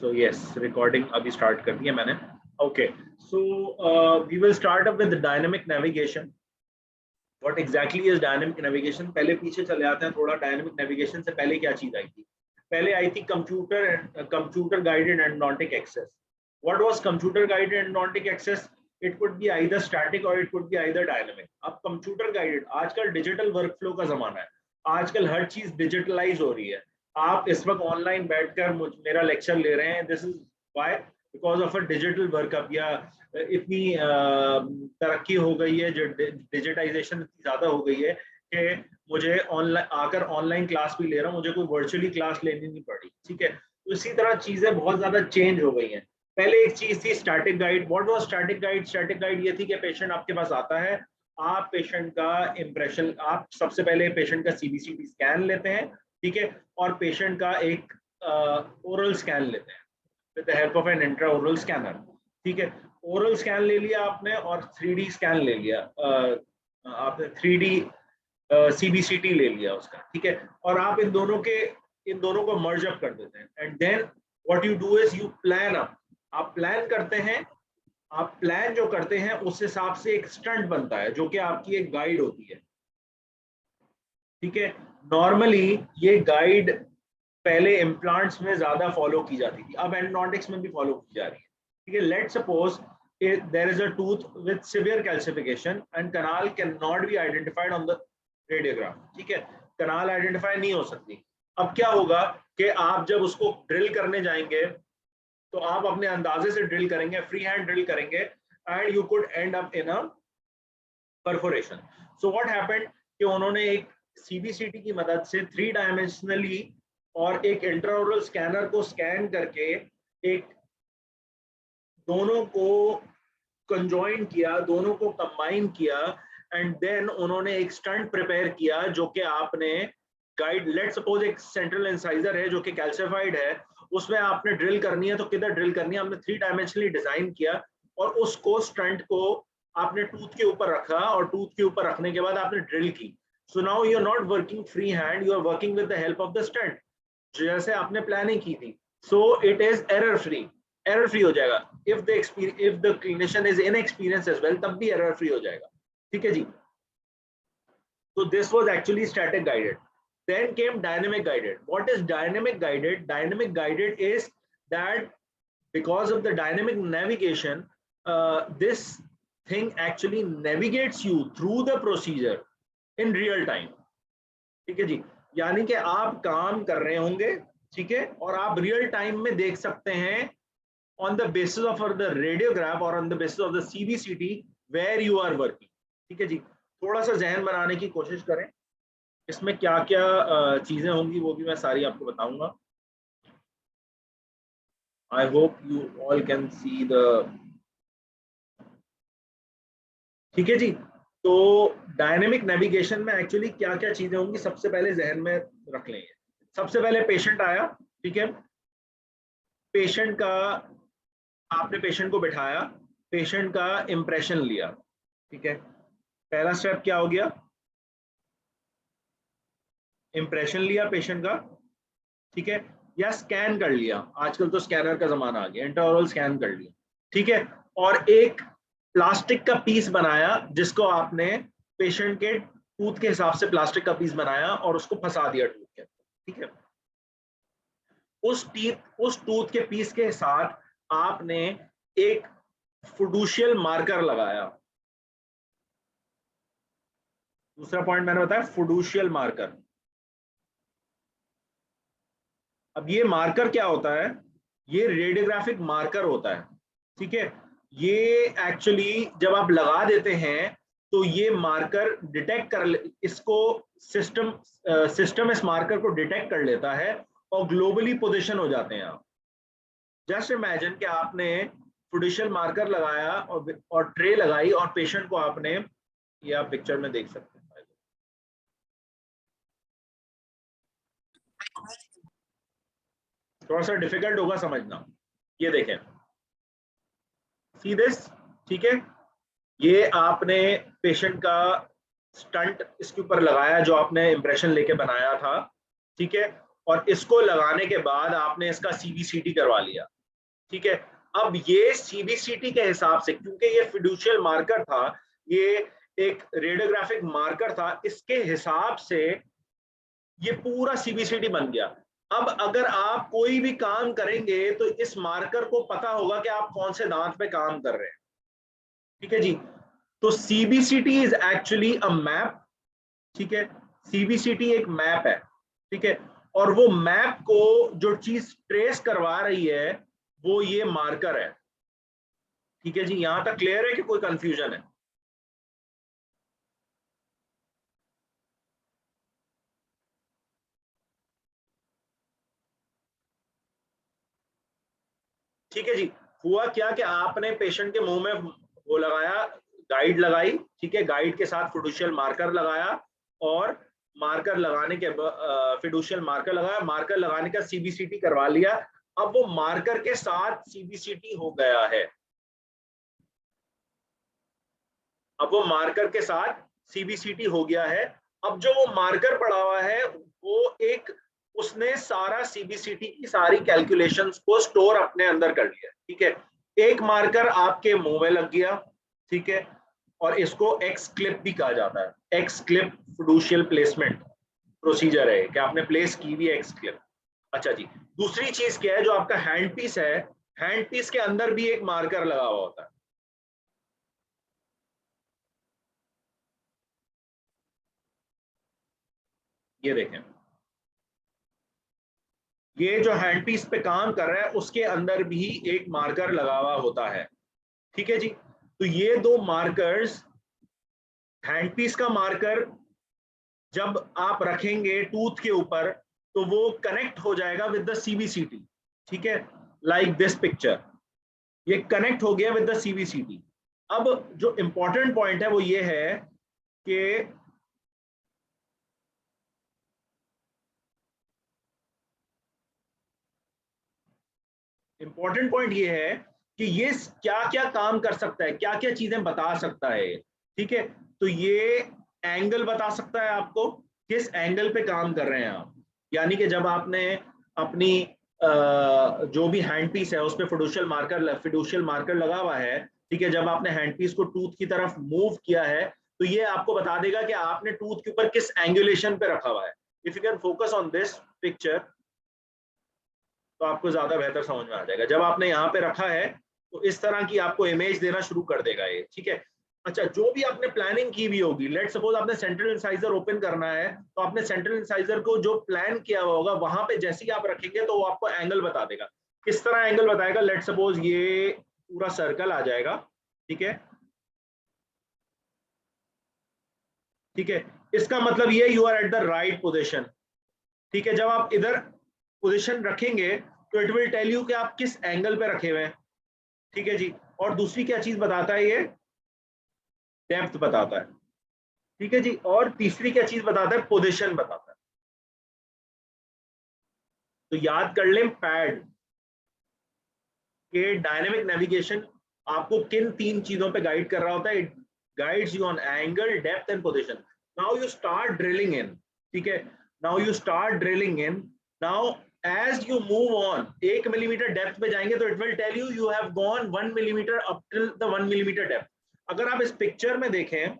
So yes, recording अभी start कर दी है मैंने. Okay, so we will start up with the dynamic navigation. What exactly is dynamic navigation? पहले पीछे चले आते हैं थोड़ा. Dynamic navigation से पहले क्या चीज आई थी? पहले आई थी computer guided agnostic access. What was computer guided agnostic access? It could be either static or it could be either dynamic. अब computer guided, आजकल digital workflow का जमाना है. आजकल हर चीज डिजिटलाइज हो रही है. आप इस वक्त ऑनलाइन बैठकर मेरा लेक्चर ले रहे हैं. This is why, because of a digital workup. या इतनी तरक्की हो गई है, जो डिजिटाइजेशन इतनी ज्यादा हो गई है कि मुझे ऑनलाइन आकर ऑनलाइन क्लास भी ले रहा हूँ, मुझे कोई वर्चुअली क्लास लेनी नहीं पड़ी. ठीक है, तो इसी तरह चीजें बहुत ज्यादा चेंज हो गई हैं. पहले एक चीज थी static guide. What was static guide? Static guide ये थी कि पेशेंट आपके पास आता है, आप पेशेंट का इम्प्रेशन, आप सबसे पहले पेशेंट का सीबीसीटी स्कैन लेते हैं. ठीक है, और पेशेंट का एक ओरल स्कैन लेते हैं with the help of an intraoral scanner. ठीक है, ओरल स्कैन ले लिया आपने और 3D स्कैन ले लिया, आपने 3D सीबीसीटी ले लिया उसका. ठीक है, और आप इन दोनों को मर्ज अप कर देते हैं. And then what you do is you plan up. आप प्लान करते हैं. आप प्लान जो करते हैं उस हिसाब से एक स्टंट बनता है जो कि आपकी एक गाइड होती है. ठीक है, नॉर्मली ये गाइड पहले इम्प्लांट्स में ज्यादा फॉलो की जाती थी, अब एंडोडोंटिक्स में भी फॉलो की जा रही है. ठीक है, let suppose there is a tooth with severe calcification and canal can not be identified on the radiograph. ठीक है, कनाल आइडेंटिफाई नहीं हो सकती. अब क्या होगा कि आप जब उसको ड्रिल करने जाएंगे तो आप अपने अंदाजे से ड्रिल करेंगे, फ्री हैंड ड्रिल करेंगे, and you could and up in a perforation. So what happened कि उन्होंने एक सीबीसीटी की मदद से 3 डायमेंशनली और एक इंट्राओरल स्कैनर को स्कैन करके एक दोनों को कंजॉइन किया, दोनों को कंबाइन किया, एंड देन उन्होंने एक स्टंट प्रिपेयर किया जो कि आपने गाइड. लेट सपोज एक सेंट्रल इंसाइजर है जो कि कैल्सिफाइड है, उसमें आपने ड्रिल करनी है तो किधर ड्रिल करनी है, आपने 3 डायमेंशनली डिजाइन किया और उसको स्टंट को आपने टूथ के ऊपर रखा और टूथ के ऊपर रखने के बाद आपने ड्रिल की. So now you are not working free hand, you are working with the help of the stunt जैसे आपने प्लानिंग की थी. So it is error free हो जाएगा. If the clinician is inexperienced as well तब भी error free हो जाएगा. ठीक है जी. So this was actually static guided. Then came dynamic guided. What is dynamic guided? Dynamic guided is that because of the dynamic navigation, this thing actually navigates you through the procedure in real time. ठीक है जी, यानी कि आप काम कर रहे होंगे, ठीक है, और आप रियल टाइम में देख सकते हैं on the basis of the radiograph or on the basis of the CBCT where you are working. ठीक है जी, थोड़ा सा जहन बनाने की कोशिश करें. इसमें क्या क्या चीजें होंगी वो भी मैं सारी आपको बताऊंगा. I hope you all can see the. ठीक है जी, तो डायनेमिक नेविगेशन में एक्चुअली क्या क्या चीजें होंगी सबसे पहले जहन में रख लेंगे. सबसे पहले पेशेंट आया. ठीक है, पेशेंट का आपने पेशेंट को बिठाया, पेशेंट का इंप्रेशन लिया. ठीक है, पहला स्टेप क्या हो गया? इंप्रेशन लिया पेशेंट का. ठीक है, या स्कैन कर लिया. आजकल तो स्कैनर का जमाना आ गया, इंट्राओरल स्कैन कर लिया. ठीक है, और एक प्लास्टिक का पीस बनाया जिसको आपने पेशेंट के टूथ के हिसाब से प्लास्टिक का पीस बनाया और उसको फंसा दिया टूथ के. ठीक है, उस टूथ के पीस के साथ आपने एक फिडुशियल मार्कर लगाया. दूसरा पॉइंट मैंने बताया फिडुशियल मार्कर. अब ये मार्कर क्या होता है? ये रेडियोग्राफिक मार्कर होता है. ठीक है, ये एक्चुअली जब आप लगा देते हैं तो ये मार्कर डिटेक्ट कर, इसको सिस्टम इस मार्कर को डिटेक्ट कर लेता है और ग्लोबली पोजीशन हो जाते हैं आप. जस्ट इमेजिन कि आपने फिडुशियल मार्कर लगाया और ट्रे लगाई और पेशेंट को आपने, ये आप पिक्चर में देख सकते हैं, थोड़ा सा डिफिकल्ट होगा समझना. ये देखें, सी दिस. ठीक है, ये आपने पेशेंट का स्टंट इसके ऊपर लगाया जो आपने इंप्रेशन लेके बनाया था. ठीक है, और इसको लगाने के बाद आपने इसका सीबीसीटी करवा लिया. ठीक है। अब ये सीबीसीटी के हिसाब से, क्योंकि ये फिड्यूशियल मार्कर था, ये एक रेडियोग्राफिक मार्कर था, इसके हिसाब से ये पूरा सीबीसीटी बन गया। अब अगर आप कोई भी काम करेंगे तो इस मार्कर को पता होगा कि आप कौन से दांत पे काम कर रहे हैं। ठीक है जी। तो CBCT is actually a map. ठीक है, सीबीसीटी एक मैप है। ठीक है, और वो मैप को जो चीज ट्रेस करवा रही है वो ये मार्कर है। ठीक है जी, यहां तक क्लियर है कि कोई कंफ्यूजन है? ठीक है जी। हुआ क्या कि आपने पेशेंट के मुंह में वो लगाया, गाइड लगाई। ठीक है, गाइड के साथ फिडुशियल मार्कर लगाया, और मार्कर लगाने के फिडुशियल मार्कर लगाया, मार्कर लगाने का सीबीसीटी करवा लिया। अब वो मार्कर के साथ सीबीसीटी हो गया है। अब वो मार्कर के साथ सीबीसीटी हो गया है। अब जो वो मार्कर पड़ा हुआ है वो एक, उसने सारा सीबीसीटी की सारी कैलकुलेशंस को स्टोर अपने अंदर कर लिया। ठीक है, एक मार्कर आपके मुंह में लग गया। ठीक है, और इसको एक्स क्लिप भी कहा जाता है। एक्स क्लिप फिडुशियल प्लेसमेंट प्रोसीजर है कि आपने प्लेस की भी एक्स क्लिप। अच्छा जी, दूसरी चीज क्या है, जो आपका हैंड पीस है, हैंड पीस के अंदर भी एक मार्कर लगा हुआ होता है। ये देखें, ये जो हैंड पीस पे काम कर रहा है उसके अंदर भी एक मार्कर लगा हुआ होता है। ठीक है जी। तो ये दो मार्कर्स, हैंड पीस का मार्कर जब आप रखेंगे टूथ के ऊपर तो वो कनेक्ट हो जाएगा विद द सीबीसीटी। ठीक है, लाइक दिस पिक्चर, ये कनेक्ट हो गया विद द सीबीसीटी। अब जो इंपॉर्टेंट पॉइंट है वो ये है कि इंपॉर्टेंट पॉइंट ये है कि ये क्या क्या काम कर सकता है, क्या क्या चीजें बता सकता है। ठीक है, तो ये एंगल बता सकता है आपको, किस एंगल पे काम कर रहे हैं आप। यानी कि जब आपने अपनी जो भी हैंड पीस है उस पर फिडुशियल मार्कर लगा हुआ है। ठीक है, जब आपने हैंड पीस को टूथ की तरफ मूव किया है तो ये आपको बता देगा कि आपने टूथ के ऊपर किस एंगुलेशन पे रखा हुआ है। If you can focus on this picture तो आपको ज्यादा बेहतर समझ में आ जाएगा। जब आपने यहाँ पे रखा है तो इस तरह की आपको इमेज देना शुरू कर देगा ये। ठीक है। अच्छा, जो भी आपने प्लानिंग की भी होगी, लेट सपोज आपने सेंट्रल इंसाइजर ओपन करना है, तो आपने सेंट्रल इंसाइजर को जो प्लान किया हुआ होगा वहां पे जैसे ही आप रखेंगे तो वो आपको एंगल बता देगा। किस तरह एंगल बताएगा? लेट सपोज ये पूरा सर्कल आ जाएगा। ठीक है। ठीक है, इसका मतलब ये you are at the right position. ठीक है, जब आप इधर पोजिशन रखेंगे तो इट विल टेल यू कि आप किस एंगल पे रखे हुए हैं। ठीक है जी। और दूसरी क्या चीज बताता है ये? डेप्थ बताता है। ठीक है जी। और तीसरी क्या चीज बताता है? पोजीशन बताता है। तो याद कर लें पैड के डायनेमिक नेविगेशन आपको किन तीन चीजों पे गाइड कर रहा होता है? It guides you on angle, depth and position. Now you start drilling in. ठीक है, now you start drilling in. Now as you move on, 1 millimetre depth पे जाएंगे तो it will tell you you have gone 1 millimetre up till the 1 millimetre depth. अगर आप इस picture में देखें,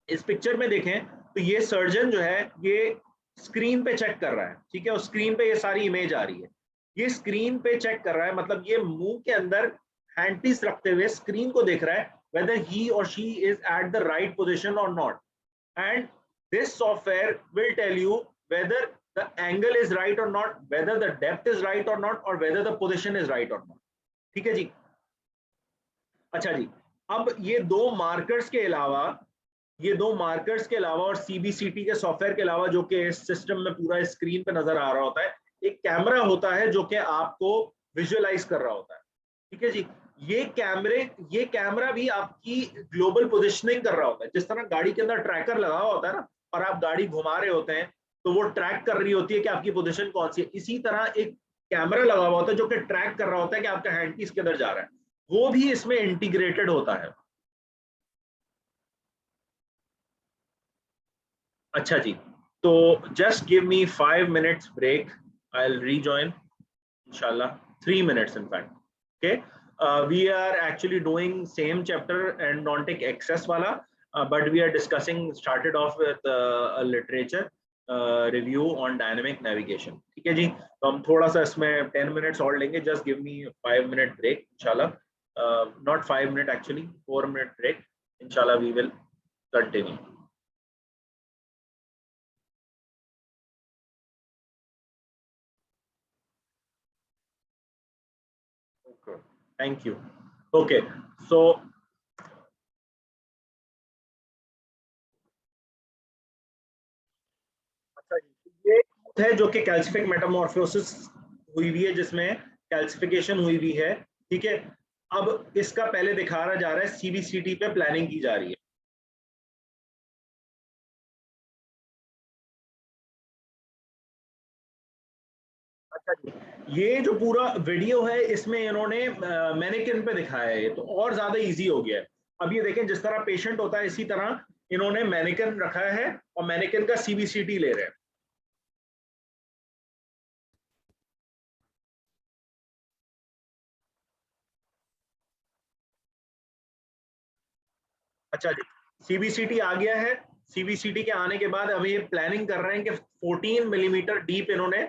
इस पिक्चर में देखें तो ये सर्जन जो है ये स्क्रीन पे चेक कर रहा है। ठीक है, और स्क्रीन पे ये सारी इमेज आ रही है। ये स्क्रीन पे चेक कर रहा है, मतलब ये मुंह के अंदर हैंड पीस रखते हुए स्क्रीन को देख रहा है whether he or she is at the right position or not, and this software will tell you whether the angle is right or not, whether the depth is right or not, or whether the position is right or not. ठीक है जी। अच्छा जी, अब ये दो markers के अलावा, ये दो मार्कर्स के अलावा और सीबीसीटी के सॉफ्टवेयर के अलावा, जो कि सिस्टम में पूरा स्क्रीन पे नजर आ रहा होता है, एक कैमरा होता है जो कि आपको विजुअलाइज कर रहा होता है। ठीक है जी। ये कैमरा भी आपकी ग्लोबल पोजिशनिंग कर रहा होता है। जिस तरह गाड़ी के अंदर ट्रैकर लगा हुआ होता है ना, और आप गाड़ी घुमा रहे होते हैं तो वो ट्रैक कर रही होती है कि आपकी पोजिशन कौन सी है, इसी तरह एक कैमरा लगा हुआ होता है जो कि ट्रैक कर रहा होता है कि आपका हैंड पीस किधर जा रहा है। वो भी इसमें इंटीग्रेटेड होता है। अच्छा जी, तो just give me 5 minutes break, I will rejoin इंशाल्लाह। 3 minutes in fact. Okay, we are actually doing same chapter and non-tech access wala, but we are discussing, started off with a literature review on dynamic navigation. ठीक है जी, तो हम थोड़ा सा इसमें 10 minutes और लेंगे. Just give me 5 minute break इंशाल्लाह. Not 5 minute actually, 4 minute break. Inshallah we will continue. Okay, thank you. Okay, so अच्छा ये है जो कि कैल्सिफिक मेटामॉर्फोसिस हुई हुई है, जिसमें कैल्सिफिकेशन हुई हुई है. ठीक है, अब इसका पहले दिखाया जा रहा है, सीबीसीटी पे प्लानिंग की जा रही है. अच्छा जी, ये जो पूरा वीडियो है इसमें इन्होंने मैनेकिन पे दिखाया है, तो और ज्यादा इजी हो गया है. अब ये देखें, जिस तरह पेशेंट होता है इसी तरह इन्होंने मैनेकिन रखा है और मैनेकिन का सीबीसीटी ले रहे हैं. अच्छा जी, सीबीसीटी आ गया है. सीबीसीटी के आने के बाद अभी ये प्लानिंग कर रहे हैं कि 14 मिलीमीटर डीप इन्होंने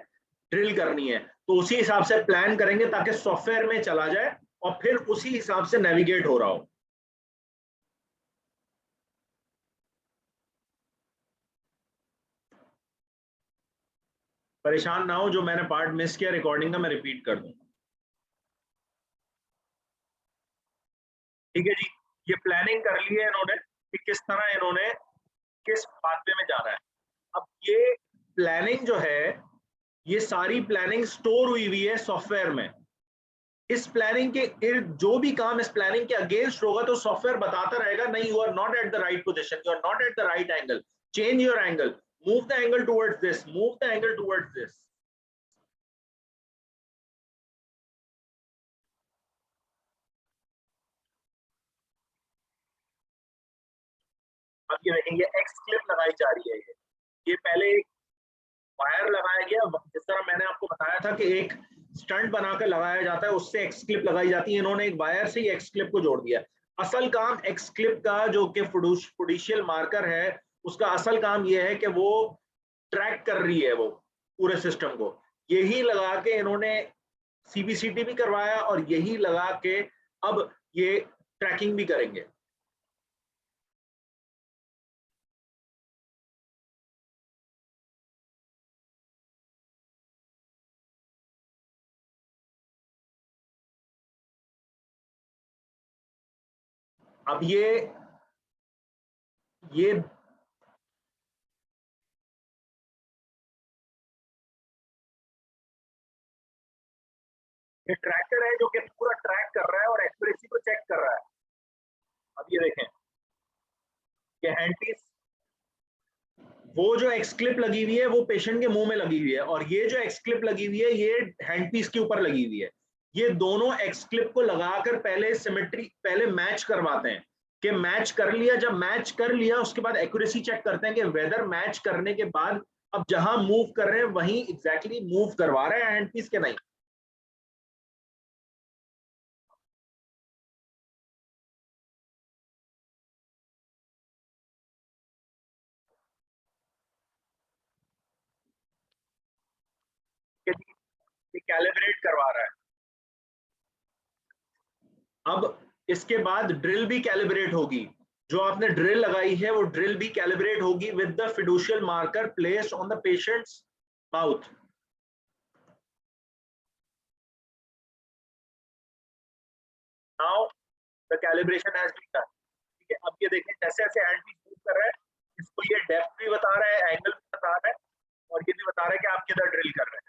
ड्रिल करनी है, तो उसी हिसाब से प्लान करेंगे ताकि सॉफ्टवेयर में चला जाए और फिर उसी हिसाब से नेविगेट हो रहा हो. परेशान ना हो, जो मैंने पार्ट मिस किया रिकॉर्डिंग का मैं रिपीट कर दूं. ठीक है जी, ये प्लानिंग कर ली है इन्होंने कि किस तरह इन्होंने किस पाथवे में जाना है. अब ये प्लानिंग जो है, ये सारी प्लानिंग स्टोर हुई हुई है सॉफ्टवेयर में. इस प्लानिंग के इर्द जो भी काम इस प्लानिंग के अगेंस्ट होगा तो सॉफ्टवेयर बताता रहेगा, नहीं you are not at the right position, you are not at the right angle, change your angle, move the angle towards this, move the angle towards this. अब ये देखेंगे एक्स क्लिप लगाई जा रही है. ये पहले वायर लगाया गया, जिस तरह मैंने आपको बताया था कि एक स्टंट बनाकर लगाया जाता है, उससे एक्स क्लिप लगाई जाती है. इन्होंने एक वायर से ही एक्स क्लिप को जोड़ दिया. असल काम एक्स क्लिप का, जो कि फुडिशियल मार्कर है, उसका असल काम यह है कि वो ट्रैक कर रही है वो पूरे सिस्टम को. यही लगा के इन्होंने सीबीसीटी भी करवाया और यही लगा के अब ये ट्रैकिंग भी करेंगे. अब ये ट्रैकर है जो कि पूरा ट्रैक कर रहा है और एक्यूरेसी को चेक कर रहा है. अब ये देखें, ये हैंड पीस, वो जो एक्स क्लिप लगी हुई है वो पेशेंट के मुंह में लगी हुई है, और ये जो एक्स क्लिप लगी हुई है ये हैंड पीस के ऊपर लगी हुई है. ये दोनों एक्स क्लिप को लगाकर पहले सिमेट्री, पहले मैच करवाते हैं कि मैच कर लिया. जब मैच कर लिया उसके बाद एक्यूरेसी चेक करते हैं कि वेदर मैच करने के बाद अब जहां मूव कर रहे हैं वहीं एग्जैक्टली मूव करवा रहे हैं हैंड पीस के नहीं. ये कैलिब्रेट करवा रहा है. अब इसके बाद ड्रिल भी कैलिब्रेट होगी. जो आपने ड्रिल लगाई है वो ड्रिल भी कैलिब्रेट होगी with the fiducial marker placed on the patients mouth. Now the calibration has been done. ठीक है, अब ये देखें जैसे जैसे हैंड भी मूव कर रहा है, इसको ये डेप्थ भी बता रहा है, एंगल भी बता रहा है, और ये भी बता रहा है कि आप किधर ड्रिल कर रहे हैं.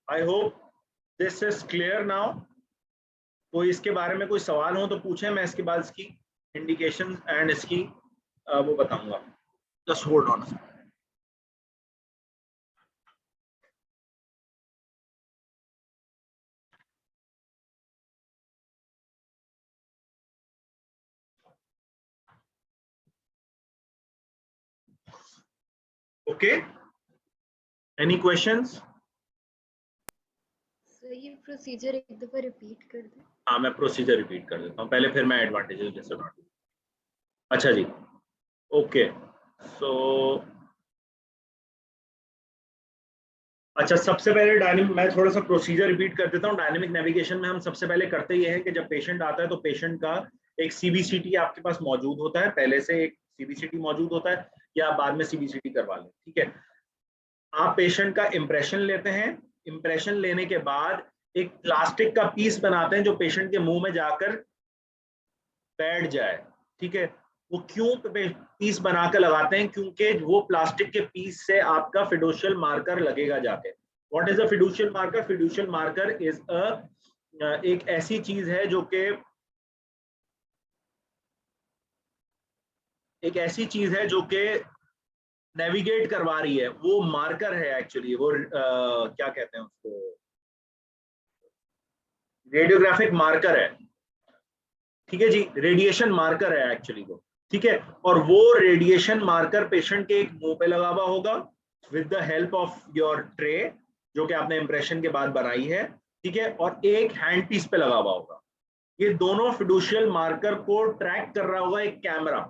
I hope this is clear now. तो इसके बारे में कोई सवाल हो तो पूछें, मैं इसके बाद इसकी इंडिकेशन एंड इसकी वो बताऊंगा. Just hold on. Okay, any questions? Sir ये प्रोसीजर एक दफा रिपीट कर दें। हाँ, मैं प्रोसीजर रिपीट कर देता हूँ पहले, फिर मैं एडवांटेजेस डिसएडवांटेज। अच्छा जी, ओके। सो अच्छा, सबसे पहले डायनेमिक, मैं थोड़ा सा प्रोसीजर रिपीट कर देता हूँ। डायनेमिक नेविगेशन में हम सबसे पहले करते ये है कि जब पेशेंट आता है तो पेशेंट का एक सीबीसीटी आपके पास मौजूद होता है, पहले से एक सीबीसीटी मौजूद होता है, या आप बाद में सीबीसीटी करवा लें, ठीक है। आप पेशेंट का इम्प्रेशन लेते हैं, इम्प्रेशन लेने के बाद एक प्लास्टिक का पीस बनाते हैं जो पेशेंट के मुंह में जाकर बैठ जाए, ठीक है। वो क्यों पीस बनाकर लगाते हैं? क्योंकि वो प्लास्टिक के पीस से आपका फिडुशियल मार्कर लगेगा जाके। What is a fiducial marker? Fiducial marker is एक ऐसी चीज है जो कि नेविगेट करवा रही है, वो मार्कर है एक्चुअली, वो क्या कहते हैं उसको, रेडियोग्राफिक मार्कर है, ठीक है जी, रेडिएशन मार्कर है एक्चुअली वो, ठीक है। और वो रेडिएशन मार्कर पेशेंट के एक मुंह पे लगा हुआ होगा with the help of your tray जो कि आपने इंप्रेशन के बाद बनाई है, ठीक है, और एक हैंड पीस पे लगा हुआ होगा। ये दोनों फिडुशियल मार्कर को ट्रैक कर रहा होगा एक कैमरा,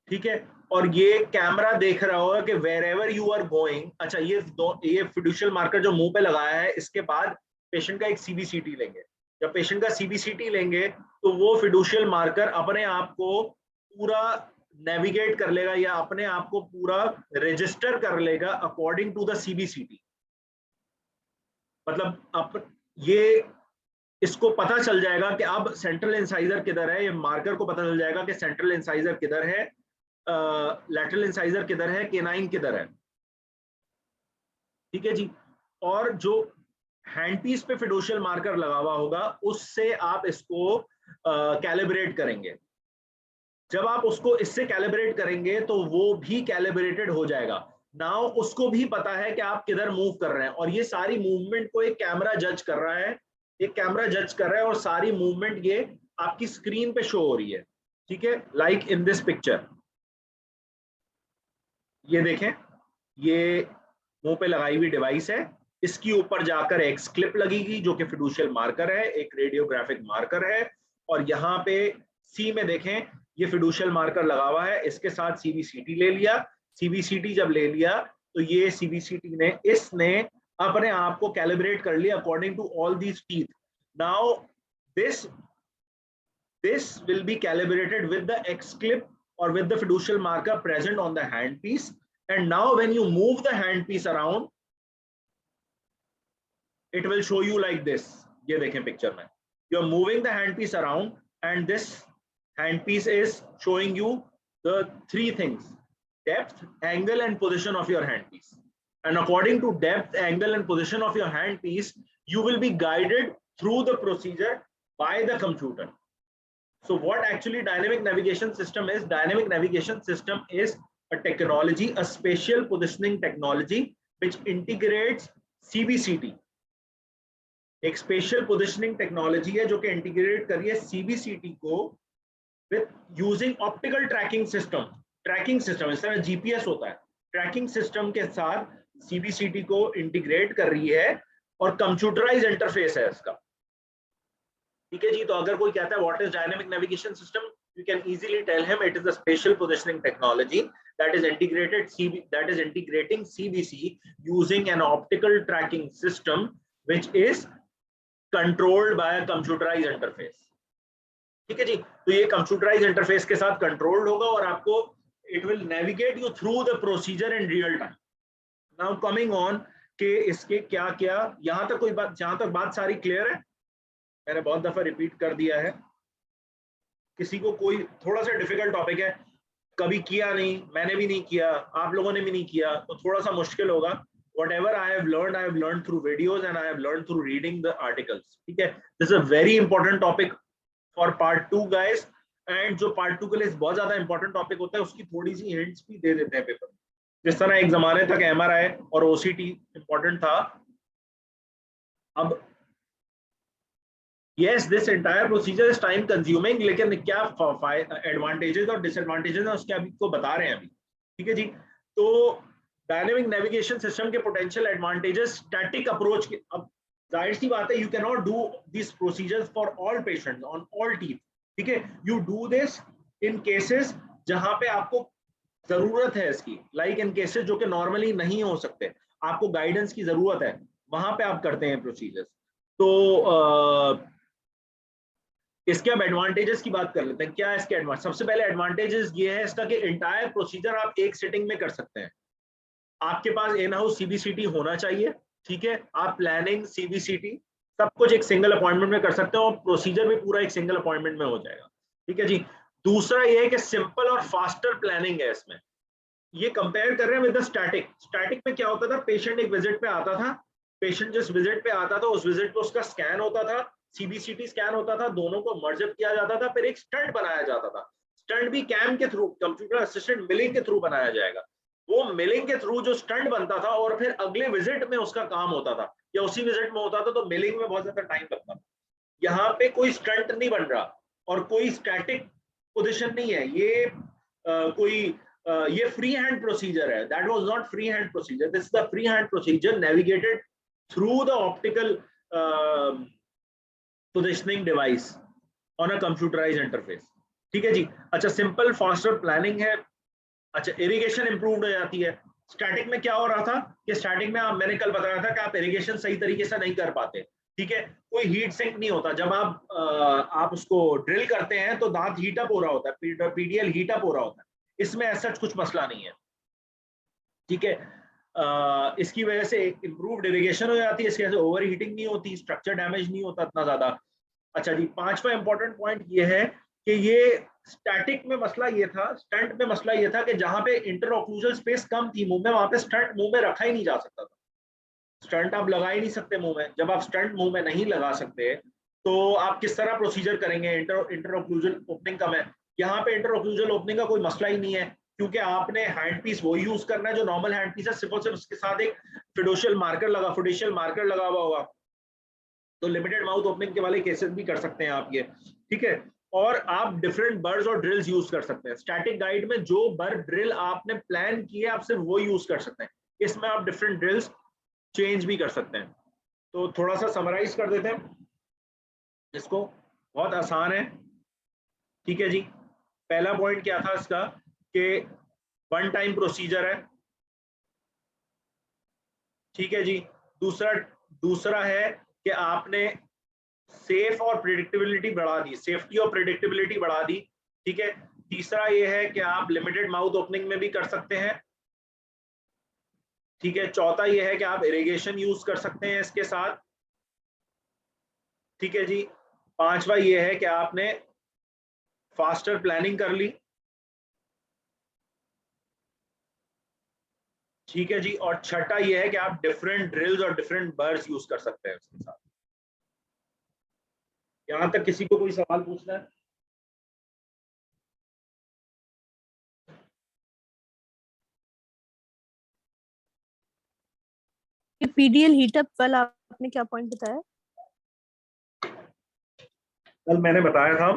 ठीक है, और ये कैमरा देख रहा होगा कि wherever you are going. अच्छा, ये फिडुशियल मार्कर जो मुंह पे लगाया है, इसके बाद पेशेंट का एक सीबीसीटी लेंगे। जब पेशेंट का सीबीसीटी लेंगे तो वो फिडुशियल मार्कर अपने आप को पूरा नेविगेट कर लेगा या अपने आप को पूरा रजिस्टर कर लेगा अकॉर्डिंग टू द सीबीसीटी। मतलब अब ये इसको पता चल जाएगा कि अब सेंट्रल इंसाइजर किधर है, ये मार्कर को पता चल जाएगा कि सेंट्रल इंसाइजर किधर है, लैटरल इंसाइजर किधर है, केनाइन किधर है, ठीक है जी। और जो हैंडपीस पे फिडुशियल मार्कर लगा हुआ होगा उससे आप इसको कैलिब्रेट करेंगे। जब आप उसको इससे कैलिब्रेट करेंगे तो वो भी कैलिब्रेटेड हो जाएगा। नाउ उसको भी पता है कि आप किधर मूव कर रहे हैं, और ये सारी मूवमेंट को एक कैमरा जज कर रहा है, एक कैमरा जज कर रहा है, और सारी मूवमेंट ये आपकी स्क्रीन पे शो हो रही है, ठीक है, लाइक इन दिस पिक्चर। ये देखें, ये मुंह पे लगाई हुई डिवाइस है, इसके ऊपर जाकर एक क्लिप लगेगी जो कि फिडुशियल मार्कर है, एक रेडियोग्राफिक मार्कर है, और यहाँ पे सी में देखें ये फिडुशियल मार्कर लगा हुआ है, इसके साथ सीबीसीटी ले लिया। सीबीसीटी जब ले लिया तो ये सीबीसीटी ने इसने अपने आप को कैलिब्रेट कर लिया according to all these teeth. Now this will be calibrated with the X clip or with the fiducial marker present on the handpiece. And now when you move the handpiece around, it will show you like this. ये देखें picture में, you are moving the handpiece around and this handpiece is showing you the three things: depth, angle and position of your handpiece. And according to depth, angle and position of your handpiece, you will be guided through the procedure by the computer. So what actually dynamic navigation system is? Dynamic navigation system is a technology, a spatial positioning technology which integrates CBCT. एक special positioning technology है जो कि integrate कर रही है CBCT को with using optical tracking system. Tracking system इस तरह जीपीएस होता है, ट्रैकिंग सिस्टम के साथ सीबीसीटी को इंटीग्रेट कर रही है और कंप्यूटराइज इंटरफेस है इसका, ठीक है जी। तो अगर कोई कहता है what is dynamic navigation system, you can easily tell him it is a spatial positioning technology that is integrating CBC using an optical tracking system which is controlled by a computerized interface, ठीक है जी। तो ये computerise interface के साथ controlled होगा और आपको it will navigate you through the procedure in real time. Now coming on के इसके क्या क्या, यहां तक कोई बात, जहां तक बात सारी क्लियर है, मैंने बहुत दफा रिपीट कर दिया है। किसी को कोई थोड़ा सा डिफिकल्ट टॉपिक है, कभी किया नहीं, मैंने भी नहीं किया, आप लोगों ने भी नहीं किया, तो थोड़ा सा मुश्किल होगा। Whatever I have learned through videos and I have learned through reading the articles, ठीक है। This is a very important topic for part 2 guys, and जो part 2 के लिए बहुत ज्यादा important topic होता है उसकी थोड़ी सी hints भी दे देते हैं पेपर। जिस तरह एक जमाने तक MRI और OCT important था, अब yes this entire procedure is time consuming, लेकिन क्या एडवांटेजेस और डिसएडवांटेजेस है उसके अभी को बता रहे हैं अभी, ठीक है जी। तो डायनेमिक नेविगेशन सिस्टम के पोटेंशियल एडवांटेजेस स्टैटिक अप्रोच के, अब जाहिर सी बात है you can not do this procedures for all patients on all teeth, ठीक है, you do this in cases जहां पे आपको जरूरत है इसकी, लाइक इन केसेस जो कि नॉर्मली नहीं हो सकते, आपको गाइडेंस की जरूरत है, वहां पे आप करते हैं प्रोसीजर्स। तो इसके अब एडवांटेजेस की बात कर लेते हैं। क्या इसके एडवांटेज? सबसे पहले एडवांटेजेस ये है इसका कि इंटायर प्रोसीजर आप एक सिटिंग में कर सकते हैं। आपके पास इन हाउस सीबीसीटी होना चाहिए, ठीक है, आप प्लानिंग सीबीसीटी सब कुछ एक सिंगल अपॉइंटमेंट में कर सकते हो और प्रोसीजर भी पूरा एक सिंगल अपॉइंटमेंट में हो जाएगा, ठीक है जी। दूसरा ये है कि सिंपल और फास्टर प्लानिंग है इसमें। ये कंपेयर कर रहे हैं विद द स्टैटिक। स्टैटिक में क्या होता था, पेशेंट एक विजिट पे आता था, पेशेंट जिस विजिट पे आता था उस विजिट पे उसका स्कैन होता था, सीबीसीटी स्कैन होता था, दोनों को मर्ज किया जाता था, फिर एक स्टंट बनाया जाता था। स्टंट भी कैम के थ्रू, कंप्यूटर असिस्टेंट मिलिंग के थ्रू बनाया जाएगा। वो मिलिंग के थ्रू जो स्टंट बनता था और फिर अगले विजिट में उसका काम होता था या उसी विजिट में होता था, तो मिलिंग में बहुत ज्यादा टाइम लगता था। यहाँ पे कोई स्टंट नहीं बन रहा और कोई स्टैटिक पोजीशन नहीं है, ये कोई ये फ्री हैंड प्रोसीजर है। That was not free hand procedure, this is the free hand procedure navigated through the optical positioning device on a computerised interface, ठीक है जी। अच्छा, सिंपल फास्टर प्लानिंग है। अच्छा, इरिगेशन इंप्रूव्ड हो जाती है। स्टैटिक में क्या हो रहा था कि स्टैटिक में मैंने कल बताया था कि आप इरिगेशन सही तरीके से नहीं कर पाते, ठीक है, कोई हीट सिंक नहीं होता। जब आप उसको ड्रिल करते हैं तो दांत हीट अप हो रहा होता है, पीडीएल हीट अप हो रहा होता है। इसमें ऐसा कुछ मसला नहीं है, ठीक है। इसकी वजह से इंप्रूव्ड इरिगेशन हो जाती है, इसकी वजह से ओवर हीटिंग नहीं होती, स्ट्रक्चर डैमेज नहीं होता इतना ज्यादा। अच्छा जी, पांचवा इंपॉर्टेंट पॉइंट ये है कि ये स्टैटिक में मसला ये था, स्टंट में मसला ये था कि जहां पे इंटरऑक्लूजल स्पेस कम थी मुंह में, वहां पे स्टंट मुंह में रखा ही नहीं जा सकता था। स्टंट आप लगा ही नहीं सकते मुंह में। जब आप स्टंट मुंह में नहीं लगा सकते तो आप किस तरह प्रोसीजर करेंगे? इंटरऑक्लूजल ओपनिंग कम है, यहाँ पे इंटरऑक्लूजल ओपनिंग का कोई मसला ही नहीं है, क्योंकि आपने हैंड पीस वो यूज करना है जो नॉर्मल हैंड पीस है, सिर्फ और सिर्फ उसके साथ एक फिडोशियल मार्कर लगा हुआ होगा। तो लिमिटेड माउथ ओपनिंग के वाले केसेस भी कर सकते हैं आप ये, ठीक है। और आप डिफरेंट बर्ड्स और ड्रिल्स यूज कर सकते हैं। स्टैटिक गाइड में जो बर्ड ड्रिल आपने प्लान की है आप सिर्फ वो यूज कर सकते हैं, इसमें आप डिफरेंट ड्रिल्स चेंज भी कर सकते हैं। तो थोड़ा सा समराइज कर देते हैं इसको, बहुत आसान है, ठीक है जी। पहला पॉइंट क्या था इसका कि वन टाइम प्रोसीजर है, ठीक है जी। दूसरा है कि आपने सेफ और प्रिडिक्टेबिलिटी बढ़ा दी, सेफ्टी और प्रिडिक्टेबिलिटी बढ़ा दी, ठीक है। तीसरा ये है कि आप लिमिटेड माउथ ओपनिंग में भी कर सकते हैं, ठीक है। चौथा ये है कि आप इरिगेशन यूज कर सकते हैं इसके साथ, ठीक है जी। पांचवा ये है कि आपने फास्टर प्लानिंग कर ली, ठीक है जी। और छठा ये है कि आप डिफरेंट ड्रिल्स और डिफरेंट बर्स यूज कर सकते हैं उसके साथ। यहां तक किसी को कोई सवाल पूछना है? पीडीएल हीटअप वाला आपने क्या पॉइंट बताया? कल मैंने बताया था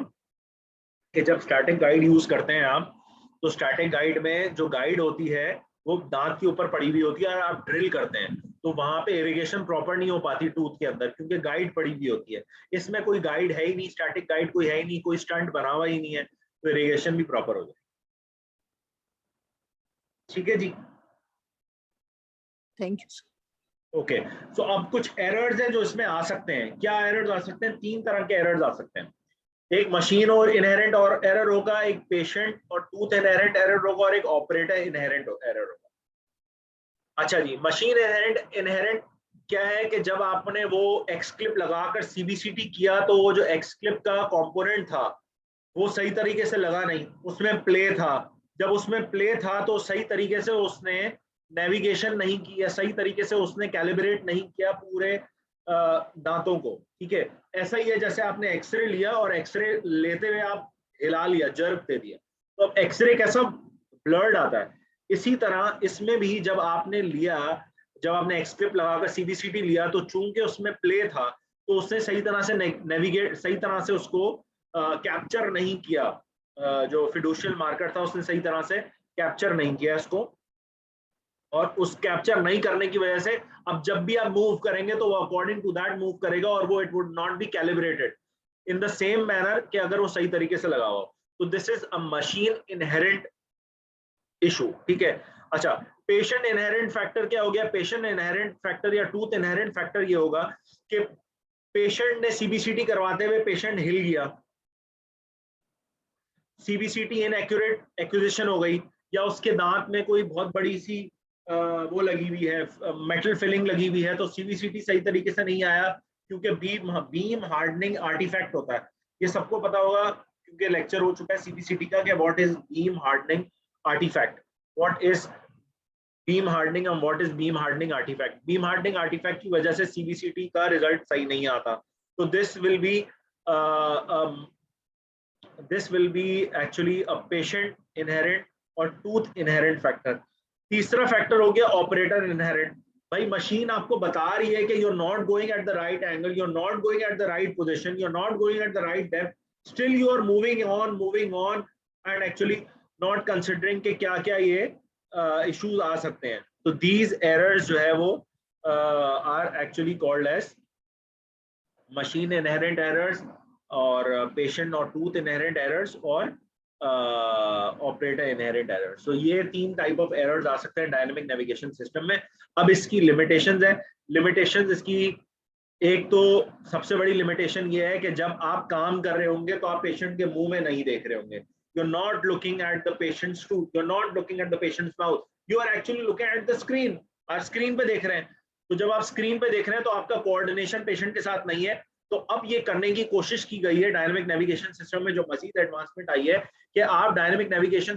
कि जब स्टैटिक गाइड यूज करते हैं आप, तो स्टैटिक गाइड में जो गाइड होती है वो दांत के ऊपर पड़ी हुई होती है और आप ड्रिल करते हैं तो वहां पे इरिगेशन प्रॉपर नहीं हो पाती टूथ के अंदर, क्योंकि गाइड पड़ी हुई होती है। इसमें कोई गाइड है ही नहीं, स्टैटिक गाइड कोई है ही नहीं, कोई स्टंट बना हुआ ही नहीं है, तो इरिगेशन भी प्रॉपर हो जाए, ठीक है जी। Thank you. ओके, सो अब कुछ एरर्स हैं जो इसमें आ सकते हैं। क्या एरर्स आ सकते हैं? 3 तरह के एरर्स आ सकते हैं। एक मशीन और इनहेरेंट और एरर होगा, एक पेशेंट और टूथ इनहेरेंट एरर होगा, और एक ऑपरेटर इनहेरेंट एरर होगा। अच्छा जी, मशीन इनहेरेंट इनहेरेंट क्या है कि जब आपने वो एक्स क्लिप लगाकर सीबीसीटी किया तो वो जो एक्स क्लिप का कंपोनेंट था वो सही तरीके से लगा नहीं, उसमें प्ले था। जब उसमें प्ले था तो सही तरीके से उसने नेविगेशन नहीं किया, सही तरीके से उसने कैलिब्रेट नहीं किया पूरे दांतों को, ठीक है। ऐसा ही है जैसे आपने एक्सरे लिया और एक्सरे लेते हुए आप हिला लिया, जर्ब दे दिया, तो अब एक्सरे कैसा ब्लर्ड आता है। इसी तरह इसमें भी जब आपने लिया, जब आपने एक्सक्रिप्ट लगाकर सीबीसीटी लिया तो चूंकि उसमें प्ले था तो उसने सही तरह से नेविगेट, सही तरह से उसको कैप्चर नहीं किया, जो फिडुशियल मार्कर था उसने सही तरह से कैप्चर नहीं किया इसको, और उस कैप्चर नहीं करने की वजह से अब जब भी आप मूव करेंगे तो वो अकॉर्डिंग टू दैट मूव करेगा और वो it would not be calibrated in the same manner कि अगर वो सही तरीके से लगा हो। तो this is a machine inherent issue, ठीक है। अच्छा, पेशेंट इनहेरेंट फैक्टर क्या हो गया? पेशेंट इनहेरेंट फैक्टर या टूथ इनहेरेंट फैक्टर ये होगा कि पेशेंट ने सीबीसीटी करवाते हुए पेशेंट हिल गया, सीबीसीटी इनएक्यूरेट एक्विजिशन हो गई, या उसके दांत में कोई बहुत बड़ी सी वो लगी हुई है, मेटल फिलिंग लगी हुई है, तो सीबीसीटी सही तरीके से नहीं आया क्योंकि बीम हार्डनिंग आर्टिफैक्ट होता है। ये सबको पता होगा क्योंकि लेक्चर हो चुका है सीबीसीटी का कि what is beam hardening artifact, what is beam hardening and what is beam hardening artifact. Beam hardening artifact की वजह से सीबीसीटी का रिजल्ट सही नहीं आता। तो this will be actually a patient inherent और टूथ इनहेरेंट फैक्टर। तीसरा फैक्टर हो गया ऑपरेटर इनहेरेंट। भाई मशीन आपको बता रही है कि you are not going at the right angle, you are not going at the right position, you are not going at the right depth, still you are moving on and actually not considering कि क्या क्या ये issues आ सकते हैं। तो these errors जो है वो are actually called as machine inherent errors और पेशेंट और टूथ इनहेरेंट एरर्स और ऑपरेटर इनहेरेंट एरर्स। सो ये 3 टाइप ऑफ एरर्स आ सकते हैं डायनेमिक नेविगेशन सिस्टम में। अब इसकी लिमिटेशंस है। लिमिटेशंस इसकी एक तो सबसे बड़ी लिमिटेशन ये है कि जब आप काम कर रहे होंगे तो आप पेशेंट के मुंह में नहीं देख रहे होंगे। You are not looking at the patients to, you are not looking at the patients mouth, you are actually looking at the screen. आप स्क्रीन पे देख रहे हैं, तो जब आप स्क्रीन पे देख रहे हैं तो आपका कोऑर्डिनेशन पेशेंट के साथ नहीं है। तो अब ये करने की कोशिश की गई है डायनेमिक नेविगेशन सिस्टम में, जो मजीद एडवांसमेंट आई है कि आप डायनेमिक नेविगेशन